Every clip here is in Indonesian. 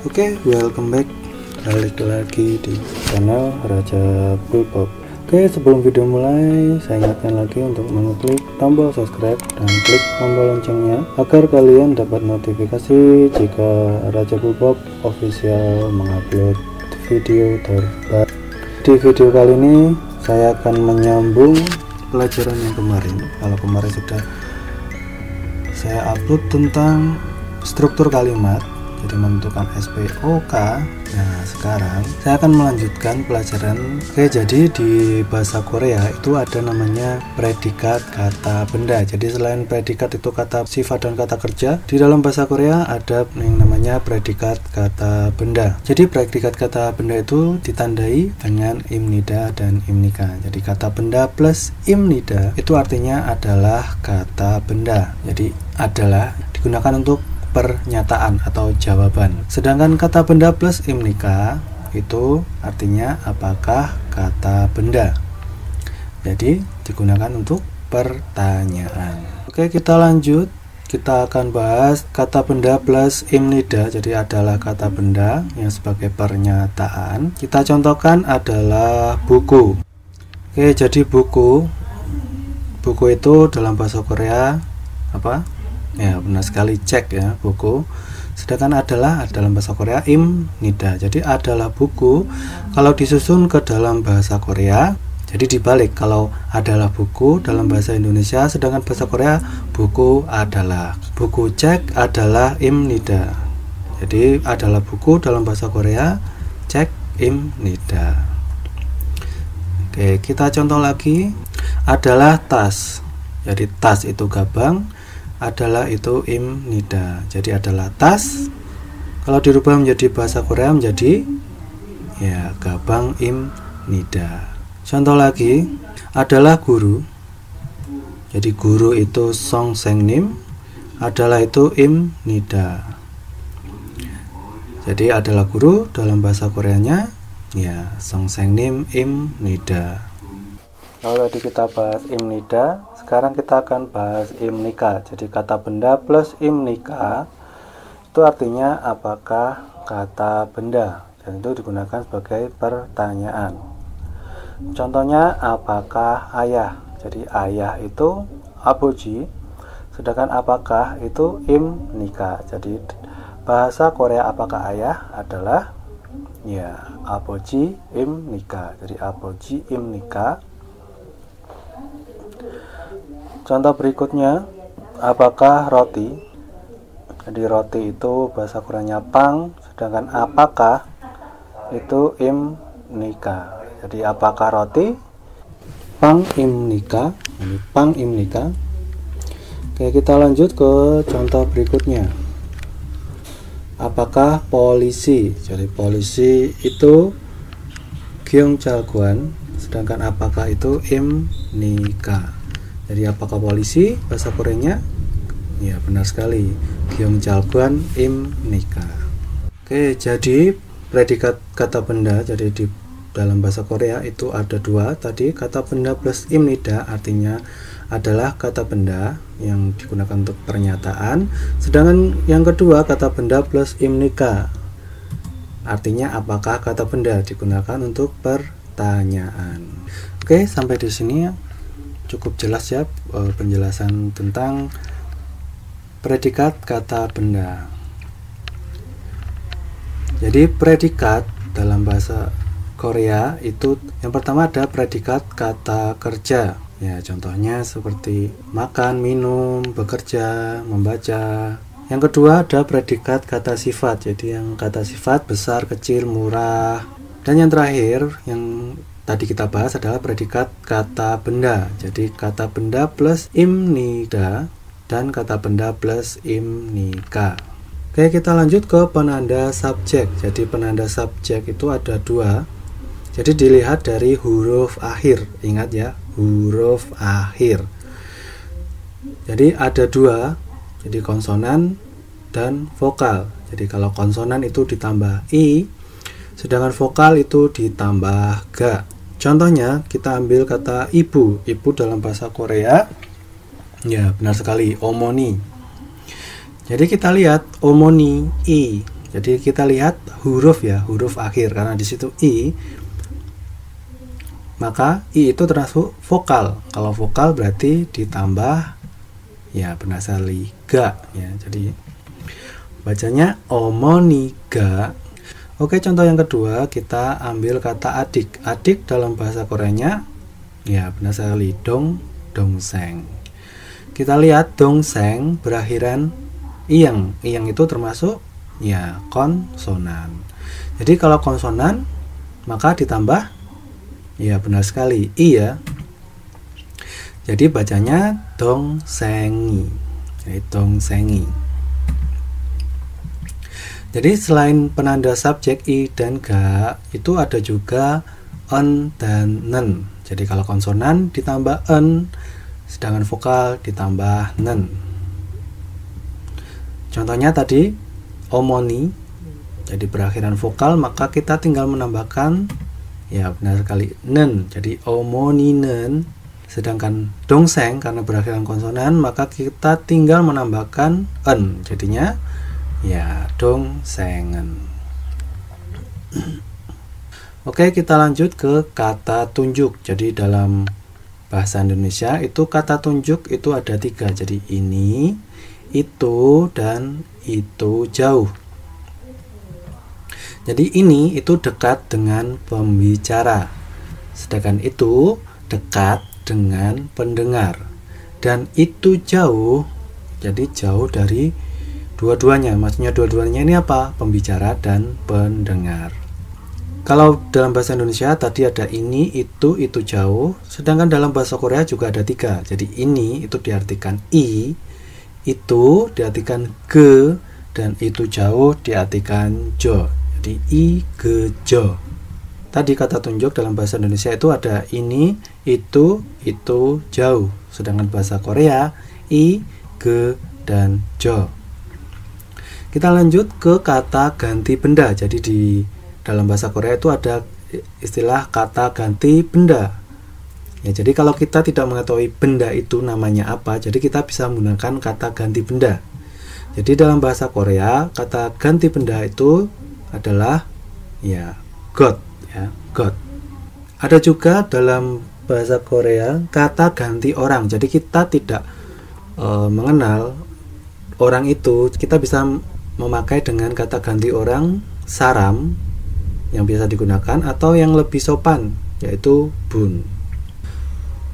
Oke, welcome back, balik lagi di channel Raja Pulpop. Oke, sebelum video mulai, saya ingatkan lagi untuk mengklik tombol subscribe dan klik tombol loncengnya agar kalian dapat notifikasi jika Raja Pulpop official mengupload video terbaru. Di video kali ini saya akan menyambung pelajaran yang kemarin. Kalau kemarin sudah saya upload tentang struktur kalimat, jadi menentukan SPOK. Nah, sekarang saya akan melanjutkan pelajaran. Oke, jadi di bahasa Korea itu ada namanya predikat kata benda. Jadi selain predikat itu kata sifat dan kata kerja, di dalam bahasa Korea ada yang namanya predikat kata benda. Jadi predikat kata benda itu ditandai dengan imnida dan imnika. Jadi kata benda plus imnida itu artinya adalah kata benda. Jadi adalah digunakan untuk pernyataan atau jawaban. Sedangkan kata benda plus imnika itu artinya apakah kata benda. Jadi digunakan untuk pertanyaan. Oke, kita lanjut. Kita akan bahas kata benda plus imnida. Jadi adalah kata benda yang sebagai pernyataan. Kita contohkan adalah buku. Oke, jadi buku itu dalam bahasa Korea apa? Ya, benar sekali, cek ya, buku. Sedangkan adalah dalam bahasa Korea imnida. Jadi adalah buku kalau disusun ke dalam bahasa Korea, jadi dibalik. Kalau adalah buku dalam bahasa Indonesia, sedangkan bahasa Korea buku adalah. Buku cek adalah imnida. Jadi adalah buku dalam bahasa Korea, cek imnida. Oke, kita contoh lagi. Adalah tas. Jadi tas itu gabang, adalah itu imnida. Jadi adalah tas kalau dirubah menjadi bahasa Korea menjadi ya gabang imnida. Contoh lagi, adalah guru. Jadi guru itu songsengnim, adalah itu imnida. Jadi adalah guru dalam bahasa Koreanya ya songsengnim imnida. Kalau tadi kita bahas imnida, sekarang kita akan bahas imnika. Jadi kata benda plus imnika itu artinya apakah kata benda, dan itu digunakan sebagai pertanyaan. Contohnya apakah ayah. Jadi ayah itu aboji, sedangkan apakah itu imnika. Jadi bahasa Korea apakah ayah adalah ya aboji imnika. Jadi aboji imnika. Contoh berikutnya, apakah roti. Jadi roti itu bahasa Koreanya pang, sedangkan apakah itu imnika. Jadi apakah roti, pang imnika. Ini pang imnika. Oke, kita lanjut ke contoh berikutnya. Apakah polisi. Jadi polisi itu gyongjalguan, sedangkan apakah itu imnika. Jadi apakah polisi bahasa Koreanya? Ya, benar sekali, gyongjalguan imnika. Oke, jadi predikat kata benda, jadi di dalam bahasa Korea itu ada dua. Tadi kata benda plus imnida artinya adalah kata benda yang digunakan untuk pernyataan. Sedangkan yang kedua kata benda plus imnika artinya apakah kata benda, digunakan untuk pertanyaan. Oke, sampai di sini cukup jelas ya penjelasan tentang predikat kata benda. Jadi predikat dalam bahasa Korea itu yang pertama ada predikat kata kerja. Ya, contohnya seperti makan, minum, bekerja, membaca. Yang kedua ada predikat kata sifat. Jadi yang kata sifat besar, kecil, murah. Dan yang terakhir yang tadi kita bahas adalah predikat kata benda. Jadi kata benda plus imnida dan kata benda plus imnika. Oke, kita lanjut ke penanda subjek. Jadi penanda subjek itu ada dua. Jadi dilihat dari huruf akhir. Ingat ya, huruf akhir. Jadi ada dua. Jadi konsonan dan vokal. Jadi kalau konsonan itu ditambah i, sedangkan vokal itu ditambah ga. Contohnya kita ambil kata ibu. Ibu dalam bahasa Korea ya benar sekali, omoni. Jadi kita lihat omoni i. Jadi kita lihat huruf ya, huruf akhir, karena di situ i, maka i itu termasuk vokal. Kalau vokal berarti ditambah ya benar sekali ga ya. Jadi bacanya omoniga. Oke, contoh yang kedua kita ambil kata adik. Adik dalam bahasa Koreanya ya benar sekali dongseng. Kita lihat dongseng berakhiran iyang. Iyang itu termasuk ya konsonan. Jadi kalau konsonan maka ditambah ya benar sekali i ya. Jadi bacanya dongsengi. Jadi dongsengi. Jadi selain penanda subjek i dan ga, itu ada juga en dan nen. Jadi kalau konsonan ditambah en, sedangkan vokal ditambah nen. Contohnya tadi omoni, jadi berakhiran vokal, maka kita tinggal menambahkan ya benar sekali nen, jadi omoninen. Sedangkan dongseng karena berakhiran konsonan, maka kita tinggal menambahkan en, jadinya ya dongsengen. Oke, kita lanjut ke kata tunjuk. Jadi dalam bahasa Indonesia itu kata tunjuk itu ada 3. Jadi ini, itu, dan itu jauh. Jadi ini itu dekat dengan pembicara, sedangkan itu dekat dengan pendengar, dan itu jauh, jadi jauh dari dua-duanya. Maksudnya dua-duanya ini apa? Pembicara dan pendengar. Kalau dalam bahasa Indonesia tadi ada ini, itu jauh, sedangkan dalam bahasa Korea juga ada 3. Jadi ini itu diartikan i, itu diartikan ge, dan itu jauh diartikan jo. Jadi i, ge, jo. Tadi kata tunjuk dalam bahasa Indonesia itu ada ini, itu jauh. Sedangkan bahasa Korea i, ge, dan jo. Kita lanjut ke kata ganti benda. Jadi di dalam bahasa Korea itu ada istilah kata ganti benda. Ya, jadi kalau kita tidak mengetahui benda itu namanya apa, jadi kita bisa menggunakan kata ganti benda. Jadi dalam bahasa Korea kata ganti benda itu adalah ya got ya, got. Ada juga dalam bahasa Korea kata ganti orang. Jadi kita tidak mengenal orang itu, kita bisa memakai dengan kata ganti orang saram yang biasa digunakan, atau yang lebih sopan yaitu bun.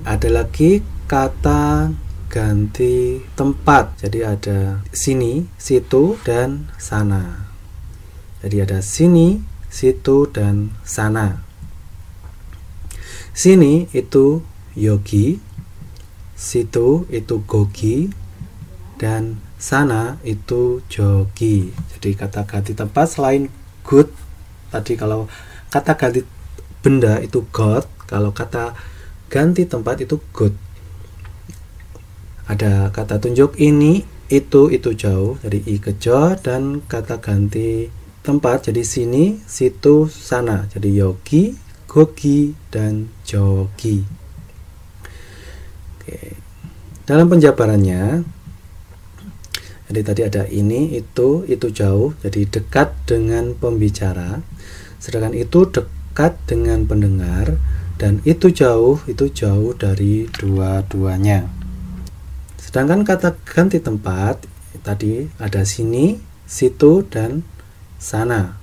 Ada lagi kata ganti tempat. Jadi ada sini, situ, dan sana. Jadi ada sini, situ, dan sana. Sini itu yogi, situ itu gogi, dan sana itu jogi. Jadi kata ganti tempat selain good, tadi kalau kata ganti benda itu got, kalau kata ganti tempat itu good. Ada kata tunjuk ini, itu jauh, jadi i ke jo, dan kata ganti tempat jadi sini, situ, sana, jadi yogi, gogi, dan jogi. Oke. Dalam penjabarannya, jadi tadi ada ini, itu jauh, jadi dekat dengan pembicara, sedangkan itu dekat dengan pendengar, dan itu jauh dari dua-duanya. Sedangkan kata ganti tempat tadi ada sini, situ, dan sana.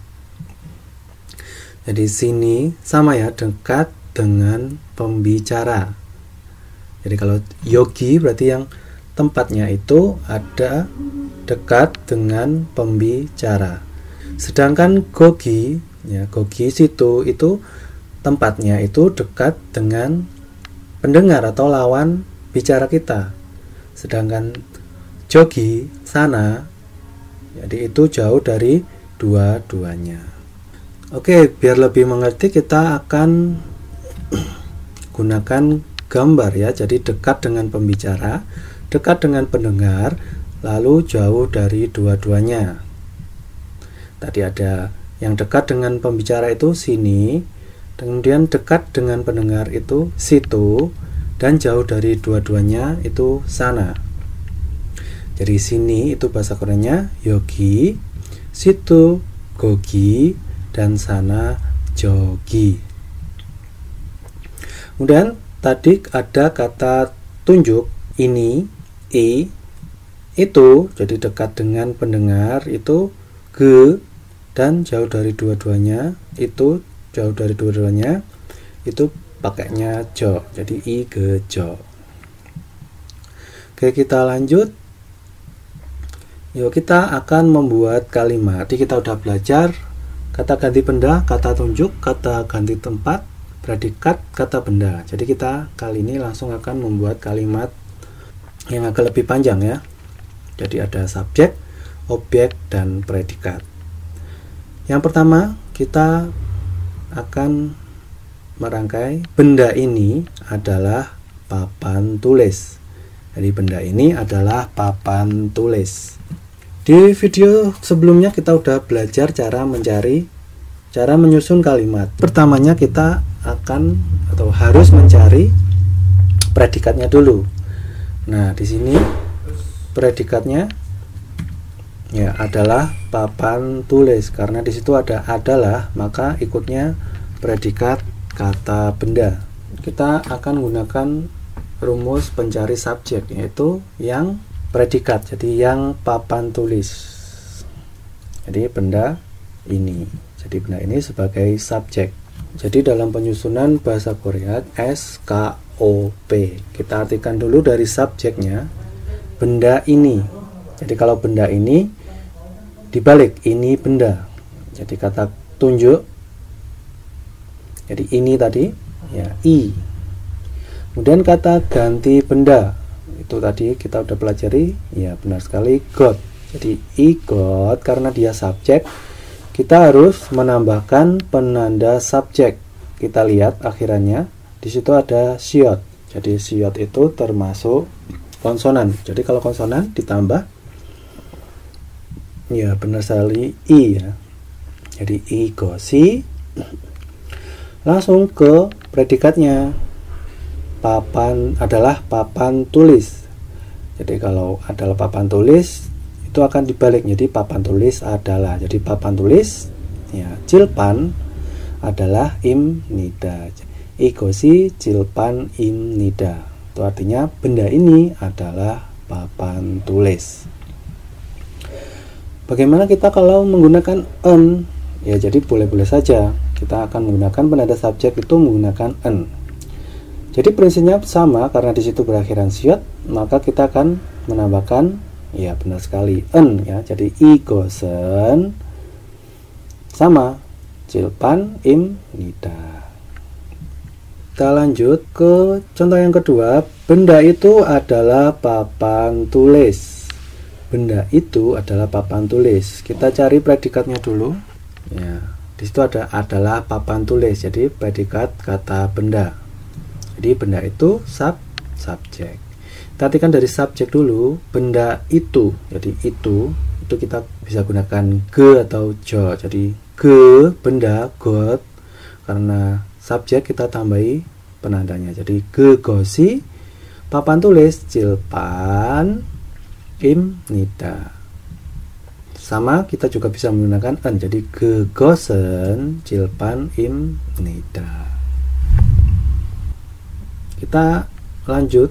Jadi sini sama ya, dekat dengan pembicara. Jadi kalau yogi berarti yang tempatnya itu ada dekat dengan pembicara. Sedangkan gogi ya, gogi situ itu tempatnya itu dekat dengan pendengar atau lawan bicara kita. Sedangkan jogi sana, jadi itu jauh dari dua-duanya. Oke, biar lebih mengerti kita akan gunakan gambar ya. Jadi dekat dengan pembicara, dekat dengan pendengar, lalu jauh dari dua-duanya. Tadi ada yang dekat dengan pembicara itu sini, kemudian dekat dengan pendengar itu situ, dan jauh dari dua-duanya itu sana. Jadi sini itu bahasa Koreanya yogi, situ gogi, dan sana jogi. Kemudian tadi ada kata tunjuk ini, i, itu, jadi dekat dengan pendengar itu ge, dan jauh dari dua-duanya itu itu pakainya jo, jadi i, ge, jo. Oke, kita lanjut. Yuk, kita akan membuat kalimat. Jadi kita udah belajar kata ganti benda, kata tunjuk, kata ganti tempat, predikat, kata benda. Jadi kita kali ini langsung akan membuat kalimat yang agak lebih panjang ya. Jadi ada subjek, objek, dan predikat. Yang pertama, kita akan merangkai benda ini adalah papan tulis. Jadi benda ini adalah papan tulis. Di video sebelumnya kita udah belajar cara menyusun kalimat. Pertamanya kita akan atau harus mencari predikatnya dulu. Nah, di sini predikatnya ya adalah papan tulis, karena di situ ada adalah, maka ikutnya predikat kata benda. Kita akan gunakan rumus pencari subjek, yaitu yang predikat, jadi yang papan tulis. Jadi benda ini. Jadi benda ini sebagai subjek. Jadi dalam penyusunan bahasa Korea SKOP, kita artikan dulu dari subjeknya benda ini. Jadi kalau benda ini dibalik, ini benda. Jadi kata tunjuk, jadi ini tadi ya i. Kemudian kata ganti benda, itu tadi kita udah pelajari, ya benar sekali, got. Jadi i got, karena dia subjek, kita harus menambahkan penanda subjek. Kita lihat akhirannya, di situ ada siot. Jadi siot itu termasuk konsonan. Jadi kalau konsonan ditambah, ya benar sekali, i ya. Jadi i gosi. Langsung ke predikatnya. Papan adalah papan tulis. Jadi kalau adalah papan tulis itu akan dibalik, jadi papan tulis adalah. Jadi papan tulis ya cilpan adalah imnida. Igosi cilpan imnida. Itu artinya benda ini adalah papan tulis. Bagaimana kita kalau menggunakan en? Ya jadi boleh-boleh saja. Kita akan menggunakan penanda subjek itu menggunakan en. Jadi prinsipnya sama, karena di situ berakhiran siot, maka kita akan menambahkan, ya benar sekali, en ya. Jadi igosen sama cilpan im nida. Kita lanjut ke contoh yang kedua. Benda itu adalah papan tulis. Benda itu adalah papan tulis. Kita cari predikatnya dulu. Ya, di situ ada adalah papan tulis. Jadi predikat kata benda. Jadi benda itu subjek. Kita artikan dari subjek dulu, benda itu. Jadi itu kita bisa gunakan ge atau jo. Jadi ge benda got, karena subjek kita tambahi penandanya. Jadi ge gosi papan tulis cilpan im nida. Sama kita juga bisa menggunakan en. Jadi ge gosen cilpan im nida. Kita lanjut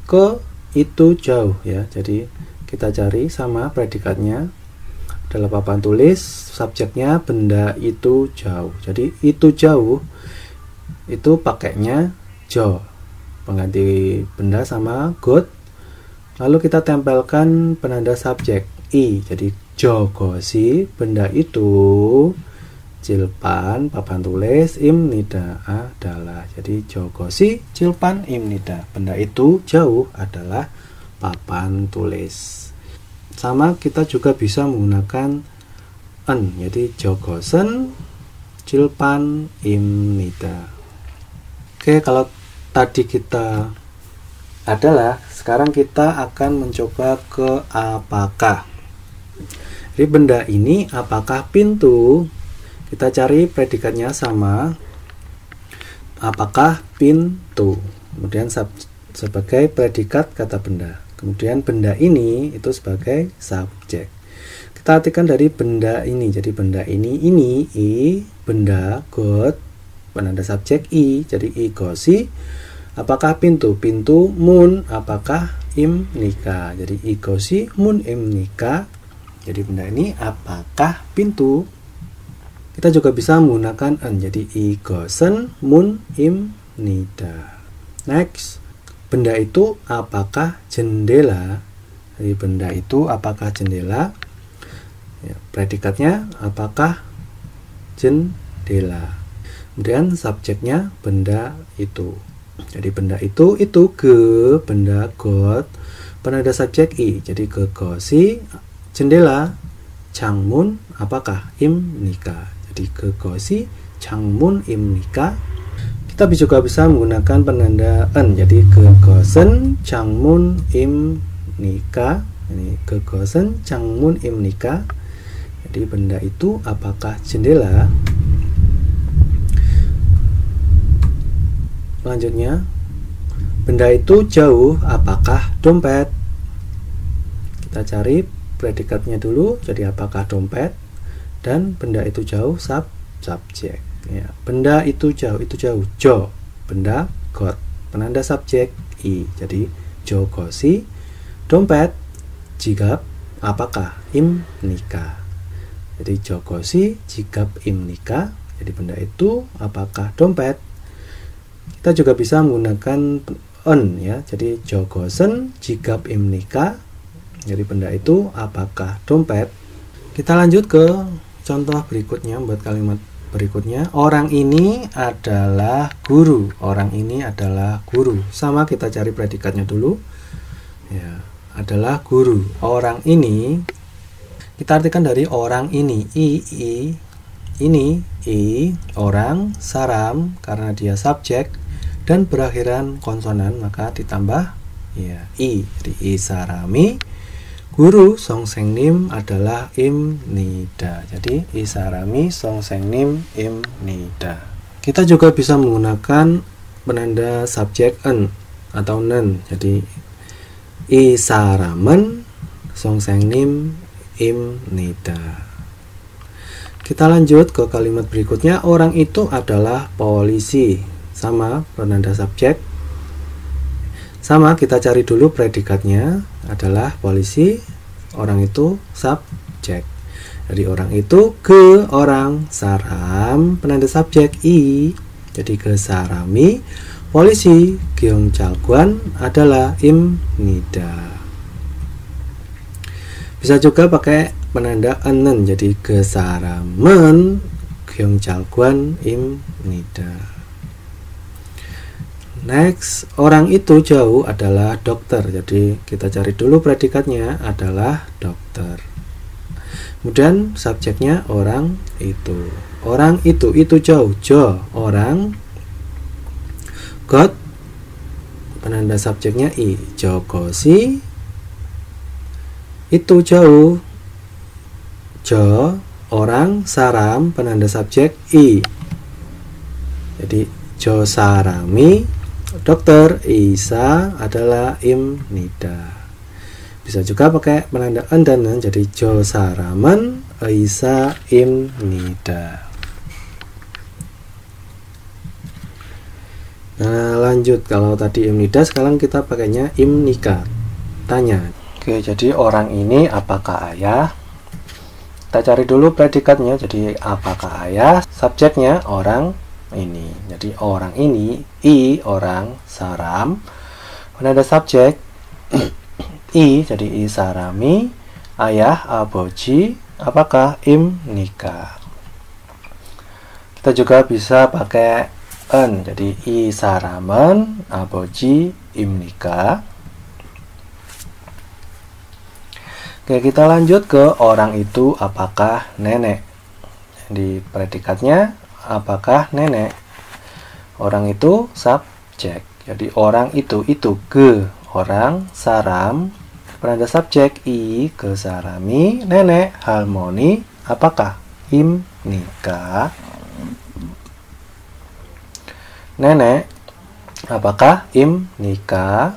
ke itu jauh ya. Jadi kita cari sama predikatnya adalah papan tulis, subjeknya benda itu jauh. Jadi itu jauh itu pakainya jo, pengganti benda sama got. Lalu kita tempelkan penanda subjek i. Jadi jogosi benda itu cilpan papan tulis im nida adalah. Jadi jogosi cilpan im nida, benda itu jauh adalah papan tulis. Sama kita juga bisa menggunakan en. Jadi jogosen cilpan im nida. Oke, kalau tadi kita adalah, sekarang kita akan mencoba ke apakah. Jadi benda ini apakah pintu? Kita cari predikatnya sama, apakah pintu, kemudian sebagai predikat kata benda, kemudian benda ini itu sebagai subjek. Kita Kita artikan dari benda ini. Jadi benda ini I, benda got, penanda subjek I, jadi I gosi. Apakah pintu? Pintu mun. Apakah im nika? Jadi I gosi mun im nika. Jadi benda ini apakah pintu? Kita juga bisa menggunakan en. Jadi I gosen mun im nida. Next, benda itu apakah jendela? Jadi benda itu apakah jendela? Ya, predikatnya apakah jendela. Kemudian subjeknya benda itu. Jadi benda itu ke, benda got, penanda subjek I. Jadi ke gosi, jendela, changmun apakah im nika. Jadi ke gosi, changmun im nika. Kita juga bisa menggunakan penanda en. Jadi ke gosen, changmun im nika. Ini ke gosen, changmun im nika. Jadi benda itu apakah jendela? Selanjutnya, benda itu jauh apakah dompet? Kita cari predikatnya dulu. Jadi apakah dompet? Dan benda itu jauh subjek. Ya, benda itu jauh jo. Benda got, penanda subjek I. Jadi jo gosi. Dompet jigap apakah im nika. Jadi jogosi jigap im nika. Jadi benda itu apakah dompet? Kita juga bisa menggunakan on ya. Jadi jogosen jigap im nika. Jadi benda itu apakah dompet? Kita lanjut ke contoh berikutnya. Buat kalimat berikutnya, orang ini adalah guru. Orang ini adalah guru. Sama, kita cari predikatnya dulu. Ya, adalah guru. Orang ini kita artikan dari orang ini ini orang, saram karena dia subjek dan berakhiran konsonan maka ditambah ya I. Jadi I sarami. Guru songsengnim adalah im nida. Jadi I sarami songsengnim im nida. Kita juga bisa menggunakan penanda subjek en atau nen. Jadi I saramen songsengnim im nida. Kita lanjut ke kalimat berikutnya. Orang itu adalah polisi. Sama, penanda subjek. Sama, kita cari dulu predikatnya adalah polisi. Orang itu subjek. Jadi orang itu ke orang, saram penanda subjek I. Jadi ke sarami. Polisi Gyeong Jalguan adalah im nida. Bisa juga pakai penanda enen. Jadi gesaramen Gyeong Jalguan im nida. Next, orang itu jauh adalah dokter. Jadi kita cari dulu predikatnya adalah dokter. Kemudian subjeknya orang itu. Orang itu jauh jo. Orang got penanda subjeknya I. Jogosi itu jauh jo. Orang saram penanda subjek I. Jadi jo sarami. Dokter Isa adalah im nida. Bisa juga pakai penanda en dan nen. Jadi jo saraman Isa im nida. Nah lanjut, kalau tadi im nida sekarang kita pakainya im nika. Tanya. Oke, jadi orang ini apakah ayah? Kita cari dulu predikatnya. Jadi apakah ayah? Subjeknya orang ini. Jadi orang ini I, orang saram. Penanda subjek I, jadi I sarami. Ayah aboji apakah im nika. Kita juga bisa pakai en. Jadi I saramen aboji im nika. Oke, kita lanjut ke orang itu apakah nenek. Di predikatnya apakah nenek. Orang itu subjek. Jadi orang itu ke orang saram penanda subjek I ke sarami. Nenek harmoni apakah im nika. Nenek apakah im nika.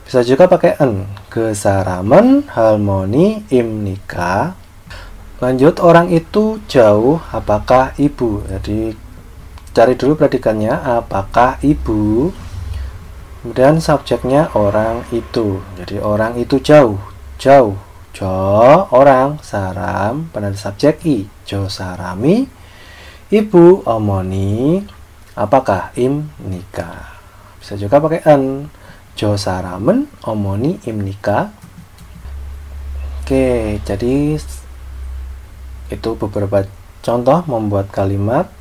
Bisa juga pakai en. Gesaramen harmoni im nikah. Lanjut, orang itu jauh, apakah ibu? Jadi cari dulu predikannya, apakah ibu. Kemudian subjeknya orang itu. Jadi orang itu jauh, jauh. Jo orang, saram penanda subjek i, jo sarami, ibu omoni, apakah im nikah. Bisa juga pakai en, jo saramen omoni im nikah. Oke, jadi itu beberapa contoh membuat kalimat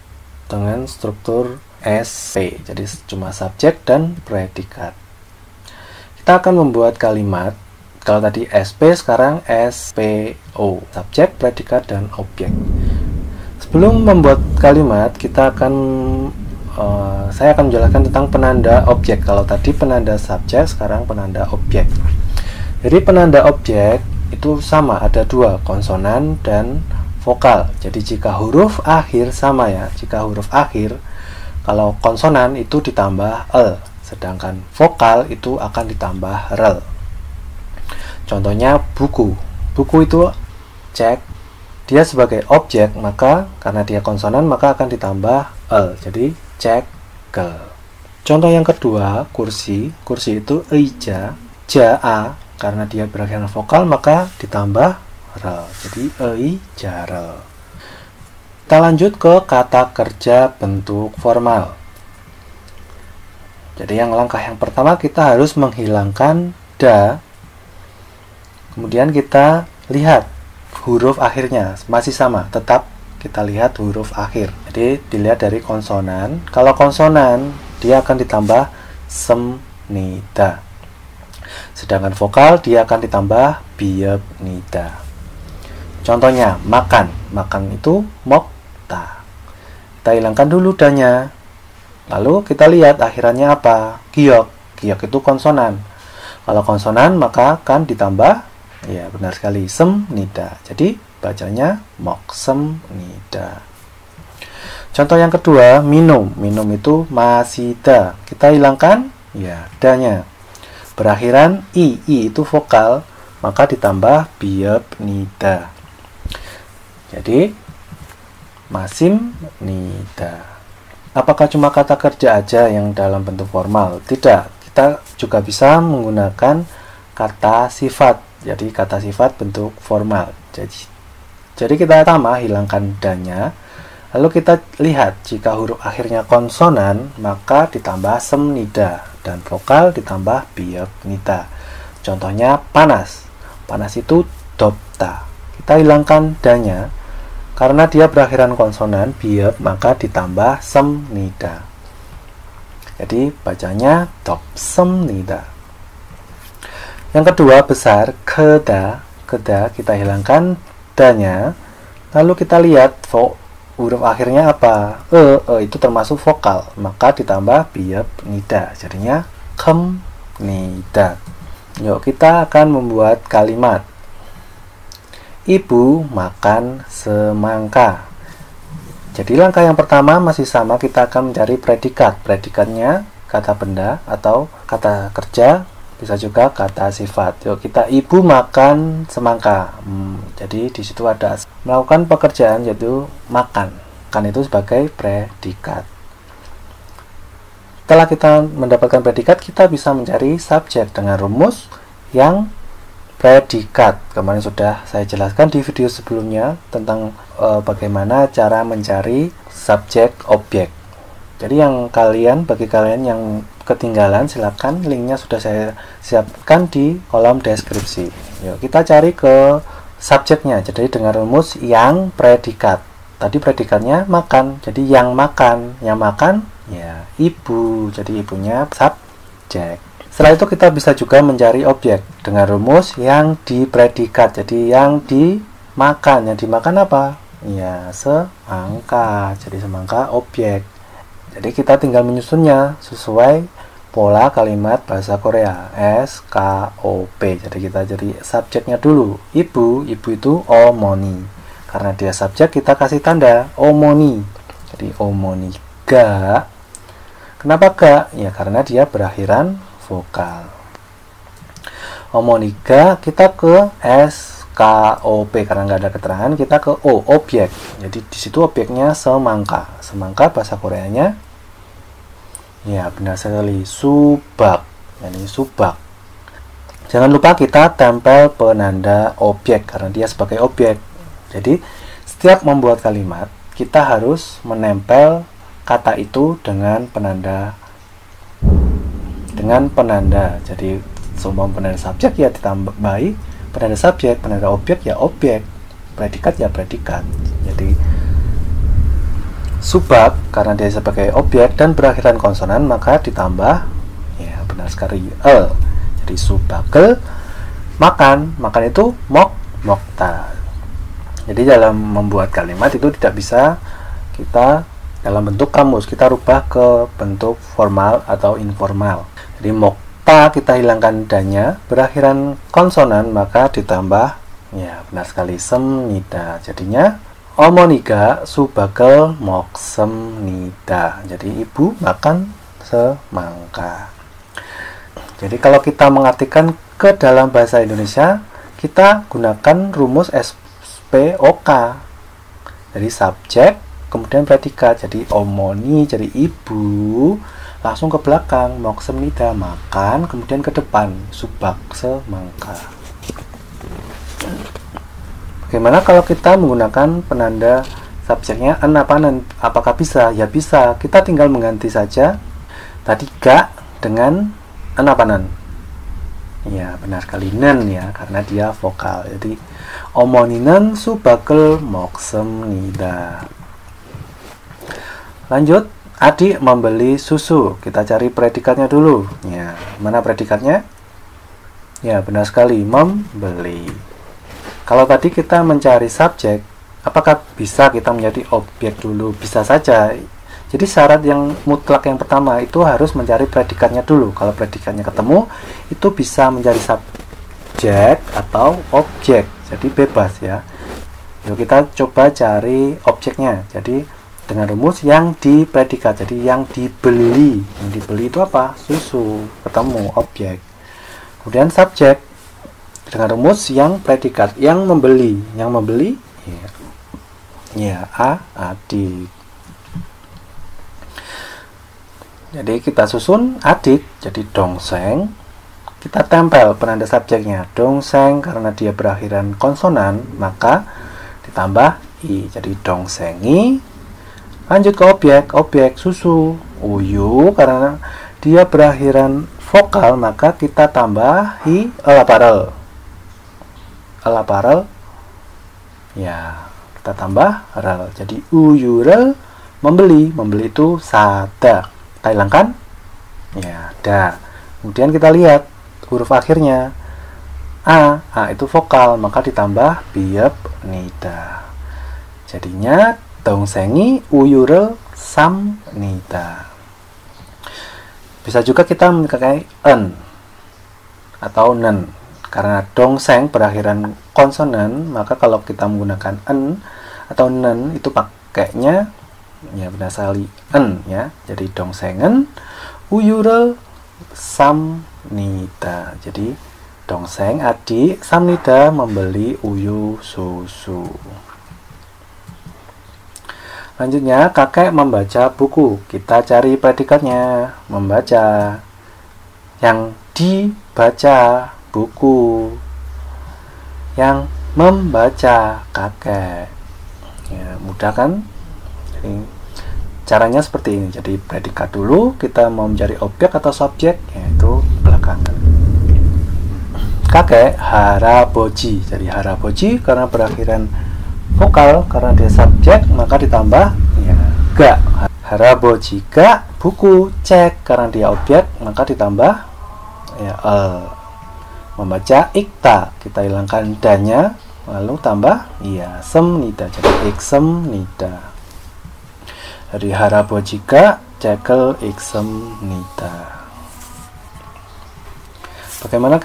dengan struktur SP, jadi cuma subjek dan predikat. Kita akan membuat kalimat. Kalau tadi SP, sekarang SPO, subjek, predikat, dan objek. Sebelum membuat kalimat, saya akan menjelaskan tentang penanda objek. Kalau tadi penanda subjek, sekarang penanda objek. Jadi penanda objek itu sama, ada dua, konsonan dan vokal. Jadi jika huruf akhir sama ya, jika huruf akhir, kalau konsonan itu ditambah l, sedangkan vokal itu akan ditambah rel. Contohnya buku. Buku itu cek, dia sebagai objek, maka karena dia konsonan maka akan ditambah l. Jadi cekel. Contoh yang kedua, kursi. Kursi itu eija, ja, karena dia berakhiran vokal maka ditambah rel. Jadi eijarel. Kita lanjut ke kata kerja bentuk formal. Jadi langkah yang pertama kita harus menghilangkan da. Kemudian kita lihat huruf akhirnya masih sama, tetap kita lihat huruf akhir. Jadi dilihat dari konsonan. Kalau konsonan dia akan ditambah sem nida. Sedangkan vokal dia akan ditambah biep nida. Contohnya makan. Makan itu mokta. Kita hilangkan dulu danya. Lalu kita lihat akhirannya apa? Giok. Giok itu konsonan. Kalau konsonan maka akan ditambah, ya benar sekali, sem nida. Jadi bacanya moksem nida. Contoh yang kedua, minum. Minum itu masida. Kita hilangkan ya danya. Berakhiran i itu vokal, maka ditambah biep nida. Jadi masim nida. Apakah cuma kata kerja aja yang dalam bentuk formal? Tidak. Kita juga bisa menggunakan kata sifat. Jadi kata sifat bentuk formal. Jadi kita pertama hilangkan danya. Lalu kita lihat jika huruf akhirnya konsonan maka ditambah sem nida dan vokal ditambah biep nida. Contohnya panas. Panas itu dopta. Kita hilangkan danya. Karena dia berakhiran konsonan biep maka ditambah sem nida. Jadi bacanya dop sem nida. Yang kedua besar, keda. Keda kita hilangkan danya. Lalu kita lihat huruf akhirnya apa? Itu termasuk vokal, maka ditambah biep nida. Jadinya kem nida. Yuk kita akan membuat kalimat. Ibu makan semangka. Jadi langkah yang pertama masih sama, kita akan mencari predikat. Predikatnya kata benda atau kata kerja, bisa juga kata sifat. Yuk kita ibu makan semangka. Jadi di situ ada melakukan pekerjaan yaitu makan. Kan itu sebagai predikat. Setelah kita mendapatkan predikat, kita bisa mencari subjek dengan rumus yang predikat. Kemarin sudah saya jelaskan di video sebelumnya tentang bagaimana cara mencari subjek objek. Jadi bagi kalian yang ketinggalan, silakan linknya sudah saya siapkan di kolom deskripsi. Yuk kita cari ke subjeknya. Jadi dengan rumus yang predikat. Tadi predikatnya makan. Jadi yang makan ya ibu. Jadi ibunya subjek. Setelah itu kita bisa juga mencari objek dengan rumus yang dipredikat. Jadi yang dimakan. Yang dimakan apa? Ya semangka. Jadi semangka objek. Jadi kita tinggal menyusunnya sesuai pola kalimat bahasa Korea. SKOP. Jadi kita cari subjeknya dulu. Ibu itu omoni. Karena dia subjek kita kasih tanda omoni. Jadi omoni ga. Kenapa ga? Ya karena dia berakhiran vokal. Omoniga kita ke SKOP karena nggak ada keterangan, kita ke O, objek. Jadi di situ objeknya semangka. Semangka bahasa Koreanya, ya benar sekali, subak. Ini subak. Jangan lupa kita tempel penanda objek karena dia sebagai objek. Jadi setiap membuat kalimat kita harus menempel kata itu dengan penanda. Jadi seumpama penanda subjek ya ditambahi penanda subjek, penanda objek ya objek, predikat ya predikat. Jadi subak karena dia sebagai objek dan berakhiran konsonan maka ditambah, ya benar sekali, jadi subakel, makan itu mokta. Jadi dalam membuat kalimat itu tidak bisa kita dalam bentuk kamus, kita rubah ke bentuk formal atau informal. Jadi mokta kita hilangkan danya, berakhiran konsonan maka ditambah, ya benar sekali, semnida. Jadinya omoniga subakel moksemnida. Jadi ibu makan semangka. Jadi kalau kita mengartikan ke dalam bahasa Indonesia, kita gunakan rumus SPOK. Jadi subjek, kemudian predikat. Jadi omoni, jadi ibu, langsung ke belakang, moksemnida, makan, kemudian ke depan, subak semangka. Bagaimana kalau kita menggunakan penanda subjeknya en apa nen? Apakah bisa? Ya bisa. Kita tinggal mengganti saja tadi ga dengan en apa nen? Ya benar sekali, nen ya, karena dia vokal. Jadi omoninen subakel moksemnida. Lanjut, adik membeli susu. Kita cari predikatnya dulu. Ya, mana predikatnya? Ya benar sekali, membeli. Kalau tadi kita mencari subjek, apakah bisa kita menjadi objek dulu? Bisa saja. Jadi syarat yang mutlak yang pertama itu harus mencari predikatnya dulu. Kalau predikatnya ketemu, itu bisa menjadi subjek atau objek. Jadi bebas ya. Yuk kita coba cari objeknya. Jadi dengan rumus yang di predikat. Jadi yang dibeli. Yang dibeli itu apa? Susu. Ketemu objek. Kemudian subjek dengan rumus yang predikat. Yang membeli. Yang membeli ya adik. Jadi kita susun adik, jadi dongseng. Kita tempel penanda subjeknya dongseng karena dia berakhiran konsonan, maka ditambah i, jadi dongsengi. Lanjut ke objek susu, uyu karena dia berakhiran vokal, maka kita tambah i, elaparel. Ya, kita tambah rel. Jadi uyurel, membeli itu sada. Kita hilangkan, ya da. Kemudian kita lihat huruf akhirnya a itu vokal, maka ditambah biep nida. Jadinya dongsengi uyurel sam nida. Bisa juga kita memakai en atau nen karena dongseng berakhiran konsonan, maka kalau kita menggunakan en atau nen itu pakainya ya benar sekali en ya. Jadi dongsengen uyurel samnida. Jadi dongseng adik, samnida membeli uyu susu. Lanjutnya kakek membaca buku. Kita cari predikatnya, membaca. Yang dibaca buku, yang membaca kakek. Ya mudah kan? Jadi, caranya seperti ini. Jadi predikat dulu, kita mau mencari objek atau subjek, yaitu belakangan. Kakek haraboji. Jadi haraboji karena berakhiran vokal, karena dia subjek maka ditambah ya ga. Haraboji ga buku cek karena dia objek maka ditambah ya membaca ikta, kita hilangkan danya lalu tambah ya semnida, jadi iksemnida. Dari harabojika cekel iksemnida. Bagaimana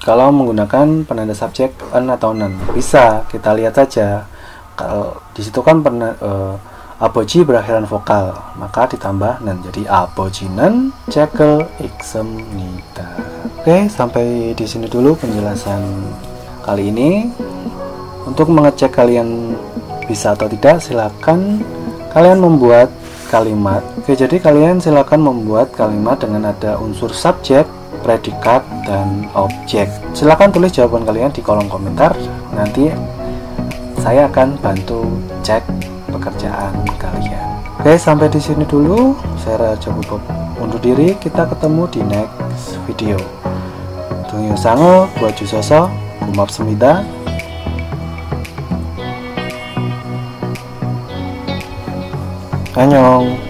kalau menggunakan penanda subjek en atau nen? Bisa, kita lihat saja. Kalau di situ kan aboji berakhiran vokal, maka ditambah nen. Jadi abojinen cekel iksemnida. Oke, sampai di sini dulu penjelasan kali ini. Untuk mengecek kalian bisa atau tidak, silakan kalian membuat kalimat. Oke, jadi kalian silakan membuat kalimat dengan ada unsur subjek, predikat, dan objek. Silakan tulis jawaban kalian di kolom komentar. Nanti saya akan bantu cek pekerjaan kalian. Oke, sampai di sini dulu. Saya Raja Bob undur diri. Kita ketemu di next video. Tunggu sango buat jusoso, kumap semida. Annyeong.